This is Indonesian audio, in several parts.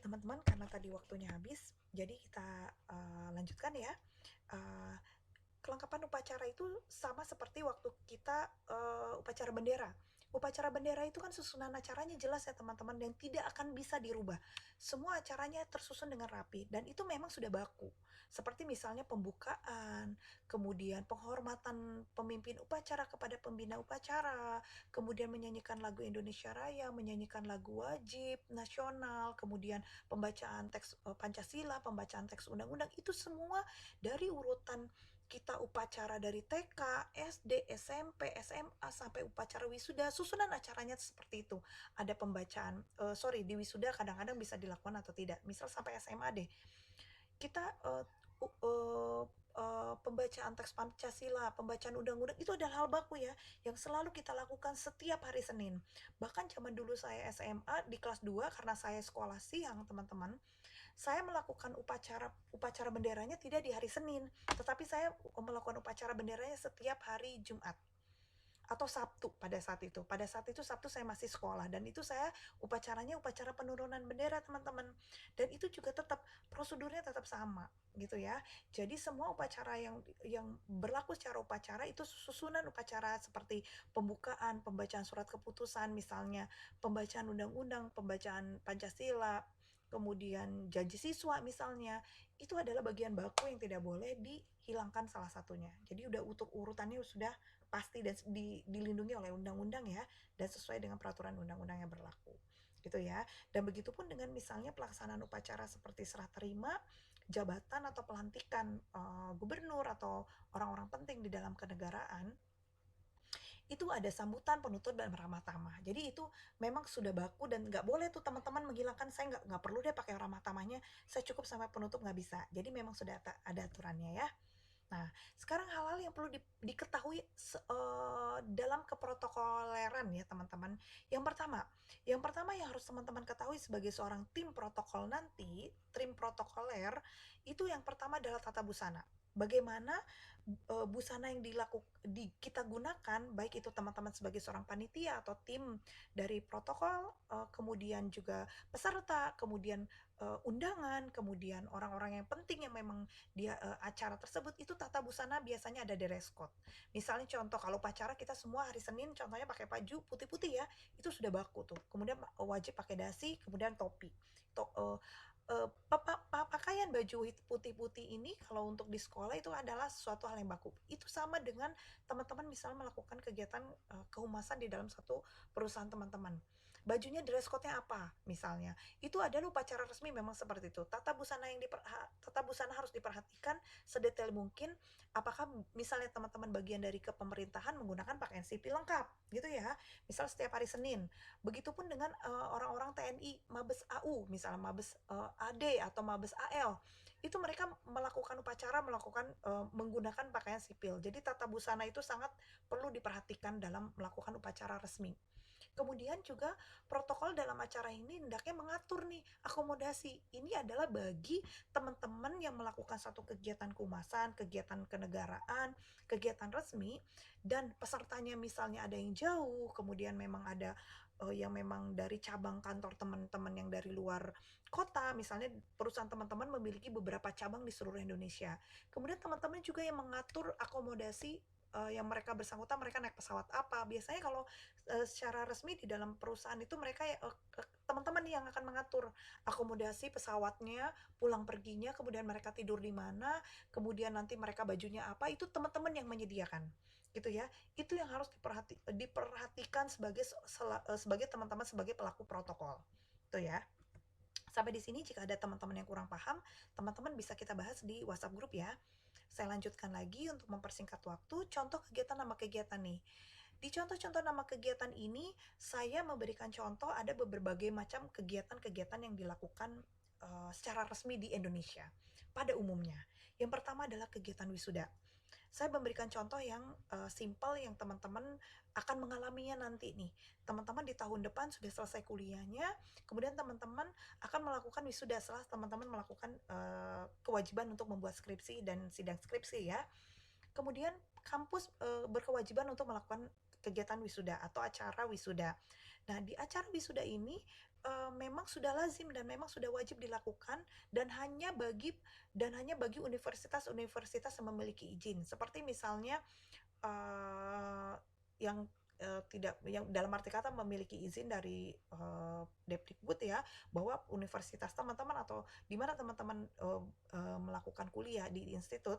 teman-teman, karena tadi waktunya habis, jadi kita lanjutkan ya. Uh, Kelengkapan upacara itu sama seperti waktu kita upacara bendera. Upacara bendera itu kan susunan acaranya jelas ya teman-teman, dan tidak akan bisa dirubah. Semua acaranya tersusun dengan rapi, dan itu memang sudah baku. Seperti misalnya pembukaan, kemudian penghormatan pemimpin upacara kepada pembina upacara, kemudian menyanyikan lagu Indonesia Raya, menyanyikan lagu wajib nasional, kemudian pembacaan teks Pancasila, pembacaan teks undang-undang, itu semua dari urutan kita upacara dari TK, SD, SMP, SMA, sampai upacara wisuda, susunan acaranya seperti itu. Ada pembacaan, di wisuda kadang-kadang bisa dilakukan atau tidak. Misal sampai SMA deh, kita pembacaan teks Pancasila, pembacaan undang-undang itu adalah hal baku ya, yang selalu kita lakukan setiap hari Senin. Bahkan zaman dulu saya SMA di kelas 2, karena saya sekolah siang teman-teman, saya melakukan upacara upacara benderanya tidak di hari Senin, tetapi saya melakukan upacara benderanya setiap hari Jumat atau Sabtu pada saat itu. Pada saat itu Sabtu saya masih sekolah, dan itu saya upacaranya upacara penurunan bendera teman-teman. Dan itu juga tetap prosedurnya tetap sama gitu ya. Jadi semua upacara yang berlaku secara upacara itu susunan upacara seperti pembukaan, pembacaan surat keputusan misalnya, pembacaan undang-undang, pembacaan Pancasila, kemudian janji siswa misalnya, itu adalah bagian baku yang tidak boleh dihilangkan salah satunya. Jadi udah urutannya sudah pasti dan dilindungi oleh undang-undang ya, dan sesuai dengan peraturan undang-undang yang berlaku gitu ya. Dan begitupun dengan misalnya pelaksanaan upacara seperti serah terima jabatan atau pelantikan gubernur atau orang-orang penting di dalam kenegaraan, itu ada sambutan, penutup, dan ramah tamah. Jadi itu memang sudah baku, dan nggak boleh tuh teman-teman menghilangkan, saya nggak perlu deh pakai ramah tamahnya, saya cukup sampai penutup, nggak bisa. Jadi memang sudah ada aturannya ya. Nah, sekarang hal-hal yang perlu diketahui dalam keprotokoleran ya teman-teman. Yang pertama yang harus teman-teman ketahui sebagai seorang tim protokol nanti, tim protokoler, itu yang pertama adalah tata busana. Bagaimana busana yang kita gunakan, baik itu teman-teman sebagai seorang panitia atau tim dari protokol, kemudian juga peserta, kemudian undangan, kemudian orang-orang yang penting yang memang dia acara tersebut, itu tata busana biasanya ada dress code. Misalnya contoh kalau upacara kita semua hari Senin contohnya pakai baju putih-putih ya, itu sudah baku tuh. Kemudian wajib pakai dasi, kemudian topi. To, uh, Pakaian baju putih-putih ini kalau untuk di sekolah itu adalah suatu hal yang baku. Itu sama dengan teman-teman misalnya melakukan kegiatan kehumasan di dalam satu perusahaan teman-teman. Bajunya dress code-nya apa misalnya? Itu adalah upacara resmi memang seperti itu. Tata busana harus diperhatikan sedetail mungkin. Apakah misalnya teman-teman bagian dari kepemerintahan menggunakan pakaian sipil lengkap gitu ya. Misal setiap hari Senin. Begitupun dengan orang-orang TNI, Mabes AU, misalnya Mabes AD atau Mabes AL. Itu mereka melakukan upacara menggunakan pakaian sipil. Jadi tata busana itu sangat perlu diperhatikan dalam melakukan upacara resmi. Kemudian juga protokol dalam acara ini hendaknya mengatur nih akomodasi. Ini adalah bagi teman-teman yang melakukan satu kegiatan kehumasan, kegiatan kenegaraan, kegiatan resmi, dan pesertanya misalnya ada yang jauh, kemudian memang ada yang memang dari cabang kantor teman-teman yang dari luar kota, misalnya perusahaan teman-teman memiliki beberapa cabang di seluruh Indonesia. Kemudian teman-teman juga yang mengatur akomodasi yang mereka bersangkutan, mereka naik pesawat apa. Biasanya kalau secara resmi di dalam perusahaan itu mereka teman-teman yang akan mengatur akomodasi pesawatnya, pulang perginya, kemudian mereka tidur di mana, kemudian nanti mereka bajunya apa, itu teman-teman yang menyediakan gitu ya. Itu yang harus diperhatikan sebagai teman-teman sebagai pelaku protokol itu ya. Sampai di sini jika ada teman-teman yang kurang paham, teman-teman bisa kita bahas di WhatsApp grup ya. Saya lanjutkan lagi untuk mempersingkat waktu, contoh kegiatan nama kegiatan nih. Di contoh-contoh nama kegiatan ini, saya memberikan contoh ada berbagai macam kegiatan-kegiatan yang dilakukan secara resmi di Indonesia pada umumnya. Yang pertama adalah kegiatan wisuda. Saya memberikan contoh yang simpel yang teman-teman akan mengalaminya nanti nih. Teman-teman di tahun depan sudah selesai kuliahnya, kemudian teman-teman akan melakukan wisuda setelah teman-teman melakukan kewajiban untuk membuat skripsi dan sidang skripsi ya. Kemudian kampus berkewajiban untuk melakukan kegiatan wisuda atau acara wisuda. Nah, di acara wisuda ini, memang sudah lazim dan memang sudah wajib dilakukan dan hanya bagi universitas-universitas yang memiliki izin. Seperti misalnya, eee, yang, yang dalam arti kata memiliki izin dari, Depdikbud ya, bahwa universitas teman-teman atau di mana teman-teman, melakukan kuliah di institut,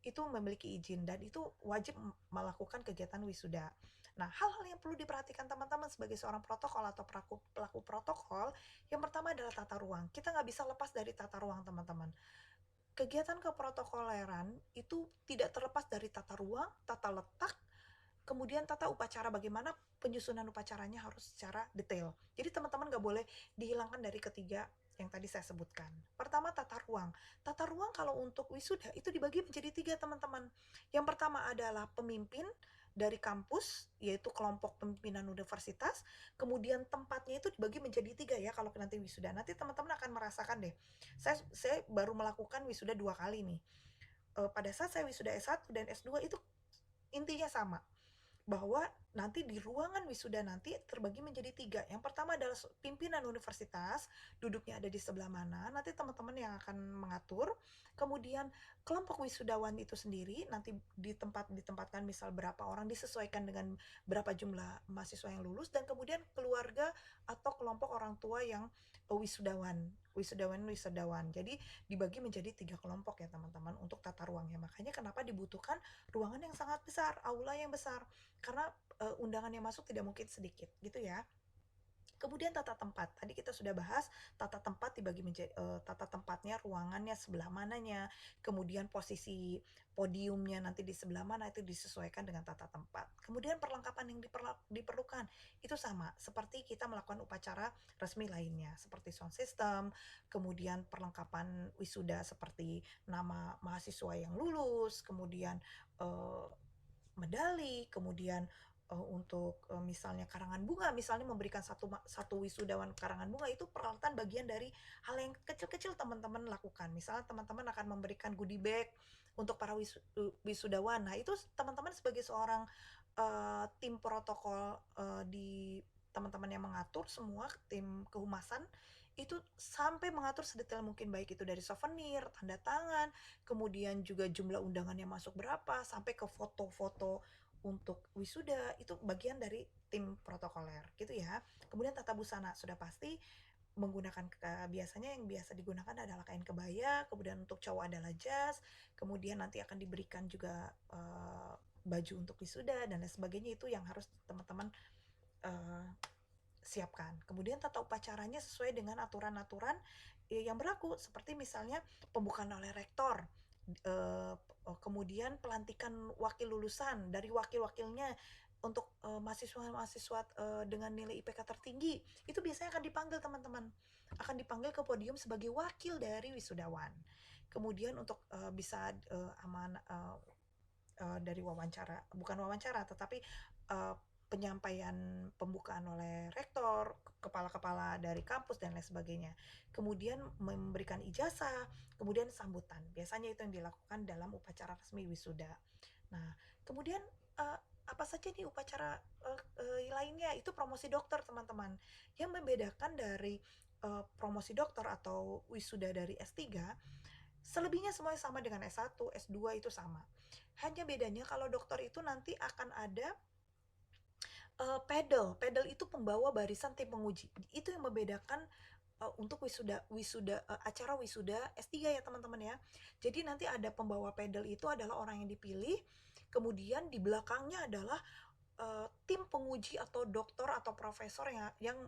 itu memiliki izin dan itu wajib melakukan kegiatan wisuda. Nah, hal-hal yang perlu diperhatikan teman-teman sebagai seorang protokol atau pelaku pelaku protokol, yang pertama adalah tata ruang. Kita nggak bisa lepas dari tata ruang, teman-teman. Kegiatan keprotokoleran itu tidak terlepas dari tata ruang, tata letak, kemudian tata upacara, bagaimana penyusunan upacaranya harus secara detail. Jadi teman-teman nggak boleh dihilangkan dari ketiga yang tadi saya sebutkan. Pertama, tata ruang. Tata ruang kalau untuk wisuda itu dibagi menjadi tiga, teman-teman. Yang pertama adalah pemimpin dari kampus, yaitu kelompok pimpinan universitas. Kemudian tempatnya itu dibagi menjadi tiga ya kalau nanti wisuda. Nanti teman-teman akan merasakan deh. Saya baru melakukan wisuda 2 kali nih. Pada saat saya wisuda S1 dan S2 itu intinya sama, bahwa nanti di ruangan wisuda nanti terbagi menjadi tiga. Yang pertama adalah pimpinan universitas, duduknya ada di sebelah mana, nanti teman-teman yang akan mengatur. Kemudian kelompok wisudawan itu sendiri nanti ditempatkan misal berapa orang, disesuaikan dengan berapa jumlah mahasiswa yang lulus, dan kemudian keluarga atau kelompok orang tua yang wisudawan. Jadi dibagi menjadi 3 kelompok ya teman-teman untuk tata ruangnya. Makanya kenapa dibutuhkan ruangan yang sangat besar, aula yang besar, karena undangan yang masuk tidak mungkin sedikit gitu ya. Kemudian tata tempat, tadi kita sudah bahas tata tempat dibagi menjadi tata tempatnya, ruangannya sebelah mananya, kemudian posisi podiumnya nanti di sebelah mana, itu disesuaikan dengan tata tempat. Kemudian perlengkapan yang diperlukan itu sama seperti kita melakukan upacara resmi lainnya, seperti sound system, kemudian perlengkapan wisuda seperti nama mahasiswa yang lulus, kemudian eh, medali, kemudian untuk misalnya karangan bunga, misalnya memberikan satu wisudawan karangan bunga, itu peralatan bagian dari hal yang kecil-kecil teman-teman lakukan. Misalnya teman-teman akan memberikan goodie bag untuk para wisudawan. Nah, itu teman-teman sebagai seorang tim protokol, di teman-teman yang mengatur semua, tim kehumasan, itu sampai mengatur sedetail mungkin, baik itu dari souvenir, tanda tangan, kemudian juga jumlah undangan yang masuk berapa, sampai ke foto-foto untuk wisuda, itu bagian dari tim protokoler gitu ya. Kemudian tata busana sudah pasti menggunakan, biasanya yang biasa digunakan adalah kain kebaya, kemudian untuk cowok adalah jas, kemudian nanti akan diberikan juga baju untuk wisuda dan lain sebagainya, itu yang harus teman-teman eh, siapkan. Kemudian tata upacaranya sesuai dengan aturan-aturan yang berlaku, seperti misalnya pembukaan oleh rektor, eh, kemudian pelantikan wakil lulusan dari wakil-wakilnya untuk mahasiswa-mahasiswa dengan nilai IPK tertinggi, itu biasanya akan dipanggil, teman-teman, akan dipanggil ke podium sebagai wakil dari wisudawan. Kemudian untuk bisa aman, dari wawancara, bukan wawancara, tetapi uh, penyampaian pembukaan oleh rektor, kepala-kepala dari kampus dan lain sebagainya. Kemudian memberikan ijazah, kemudian sambutan. Biasanya itu yang dilakukan dalam upacara resmi wisuda. Nah, kemudian uh, apa saja nih upacara lainnya? Itu promosi dokter, teman-teman. Yang membedakan dari promosi dokter atau wisuda dari S3, selebihnya semuanya sama dengan S1, S2 itu sama. Hanya bedanya kalau dokter itu nanti akan ada pedal. Pedal itu pembawa barisan tim penguji. Itu yang membedakan untuk acara wisuda S3 ya teman-teman ya. Jadi nanti ada pembawa pedal, itu adalah orang yang dipilih, kemudian di belakangnya adalah tim penguji atau dokter atau profesor yang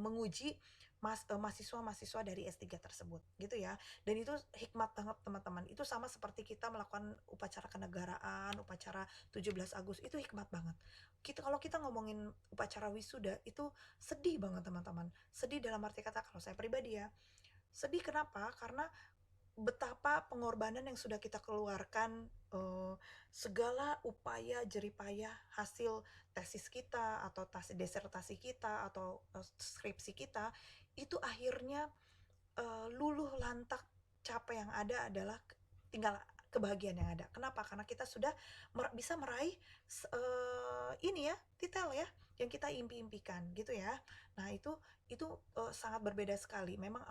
menguji mahasiswa-mahasiswa dari S3 tersebut gitu ya. Dan itu hikmat banget, teman-teman. Itu sama seperti kita melakukan upacara kenegaraan, upacara 17 Agustus, itu hikmat banget. Kalau kita ngomongin upacara wisuda itu sedih banget, teman-teman. Sedih dalam arti kata, kalau saya pribadi ya, sedih kenapa? Karena betapa pengorbanan yang sudah kita keluarkan, segala upaya jeripayah hasil tesis kita atau disertasi kita atau skripsi kita, itu akhirnya luluh lantak, capek, yang ada adalah tinggal kebahagiaan yang ada. Kenapa? Karena kita sudah bisa meraih ini ya, titel ya, yang kita impi-impikan gitu ya. Nah itu sangat berbeda sekali. Memang